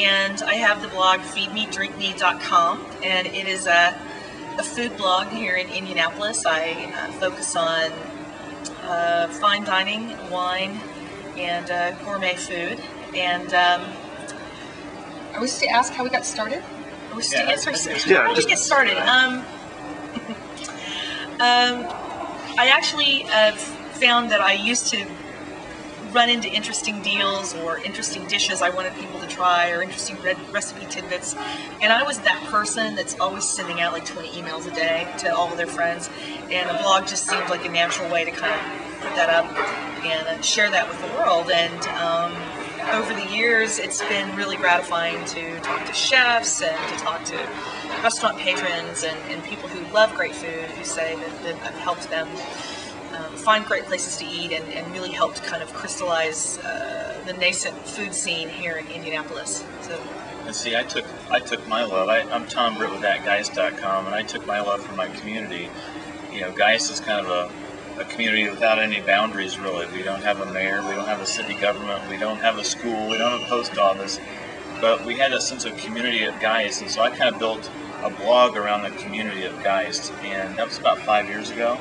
and I have the blog feedmedrinkme.com, and it is a food blog here in Indianapolis. I focus on fine dining, wine, and gourmet food. And I was to ask how we got started. I was to answer how did we get started. I actually found that I used to run into interesting deals or interesting dishes I wanted people to try or interesting recipe tidbits, and I was that person that's always sending out like 20 emails a day to all of their friends, and a blog just seemed like a natural way to kind of put that up and share that with the world. And over the years, it's been really gratifying to talk to chefs and to talk to restaurant patrons and people who love great food, who say that I've helped them find great places to eat and really helped kind of crystallize the nascent food scene here in Indianapolis. So. And see, I took my love. I'm Tom Britt with thatgeist.com, and I took my love from my community. You know, Geist is kind of a community without any boundaries, really. We don't have a mayor, we don't have a city government, we don't have a school, we don't have a post office, but we had a sense of community at Geist, and so I kind of built a blog around the community of Geist, and that was about 5 years ago.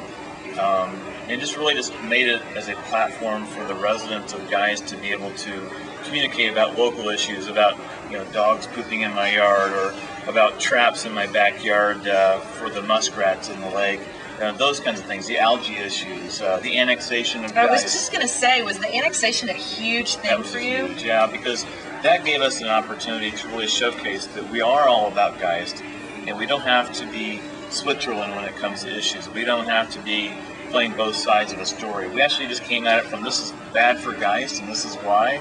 And just really just made it as a platform for the residents of Geist to be able to communicate about local issues, about dogs pooping in my yard, or about traps in my backyard for the muskrats in the lake. Those kinds of things, the algae issues, the annexation of Geist. I was just going to say, was the annexation a huge thing for you? Huge, yeah, because that gave us an opportunity to really showcase that we are all about Geist, and we don't have to be Switzerland when it comes to issues. We don't have to be playing both sides of a story. We actually just came at it from this is bad for Geist and this is why,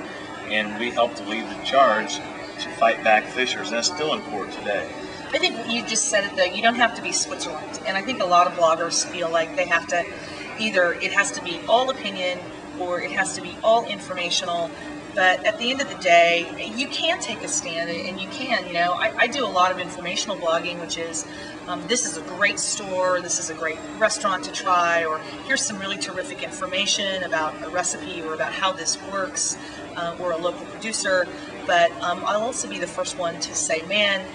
and we helped to lead the charge to fight back fishers, and it's still in court today. I think you just said it though, you don't have to be Switzerland, and I think a lot of bloggers feel like they have to either, it has to be all opinion or it has to be all informational, but at the end of the day, you can take a stand, and you can, I do a lot of informational blogging, which is, this is a great store, this is a great restaurant to try, or here's some really terrific information about a recipe or about how this works, or a local producer, but I'll also be the first one to say, man,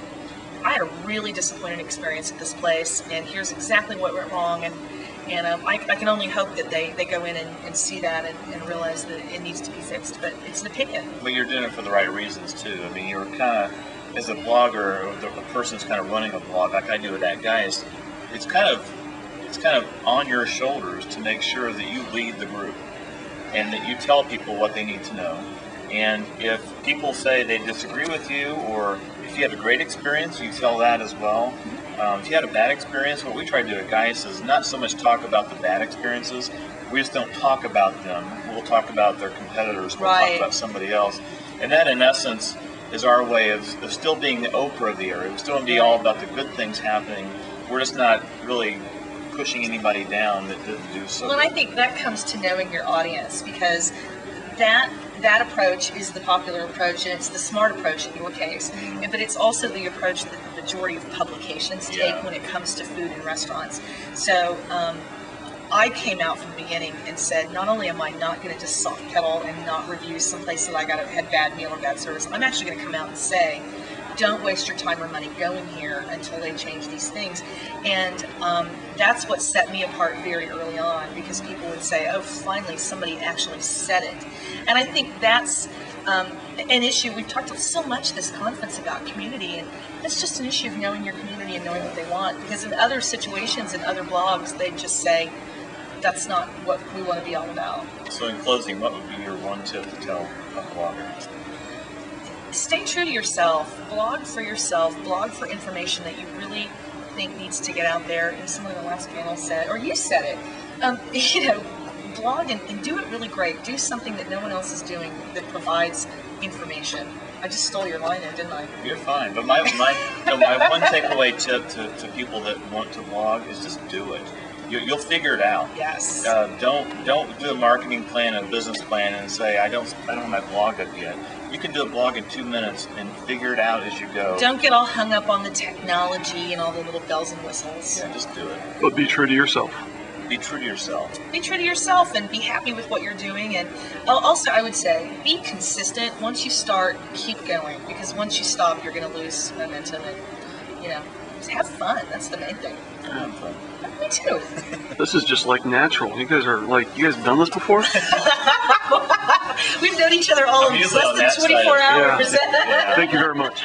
I had a really disappointing experience at this place, and here's exactly what went wrong, and I can only hope that they go in and see that and realize that it needs to be fixed, but it's an opinion. But you're doing it for the right reasons, too. I mean, you're kind of, as a blogger, or the person who's kind of running a blog, like I do with that Geist, it's kind of on your shoulders to make sure that you lead the group, and that you tell people what they need to know. And if people say they disagree with you, or if you had a great experience, you tell that as well. If you had a bad experience, what we try to do at Geist is not so much talk about the bad experiences. We just don't talk about them. We'll talk about their competitors. We'll talk about somebody else. And that, in essence, is our way of still being the Oprah of the area. We still want to be all about the good things happening. We're just not really pushing anybody down that didn't do so. Well, and I think that comes to knowing your audience, because that approach is the popular approach, and it's the smart approach in your case, but it's also the approach that the majority of publications take when it comes to food and restaurants. So I came out from the beginning and said, not only am I not going to just soft pedal and not review some place that I had bad meal or bad service, I'm actually going to come out and say, don't waste your time or money going here until they change these things. And that's what set me apart very early on, because people would say, oh, finally somebody actually said it. And I think that's an issue. We've talked so much this conference about community, and it's just an issue of knowing your community and knowing what they want, because in other situations and other blogs, they just say, that's not what we want to be all about. So in closing, what would be your one tip to tell a blogger? Stay true to yourself. Blog for yourself. Blog for information that you really think needs to get out there. And someone in the last panel said, or you said it, blog and do it really great. Do something that no one else is doing that provides information. I just stole your line there, didn't I? You're fine. But my one takeaway tip to people that want to blog is just do it. You'll figure it out. Yes. Don't do a marketing plan, a business plan, and say I don't have my blog up yet. You can do a blog in 2 minutes and figure it out as you go. Don't get all hung up on the technology and all the little bells and whistles. Yeah, just do it. But be true to yourself. Be true to yourself. Be true to yourself and be happy with what you're doing. And also, I would say, be consistent. Once you start, keep going, because once you stop, you're going to lose momentum. And just have fun. That's the main thing. Have fun. Me too. This is just like natural. You guys done this before? We've known each other all in usually less on than that side 24 of- hours. Yeah. Thank you very much.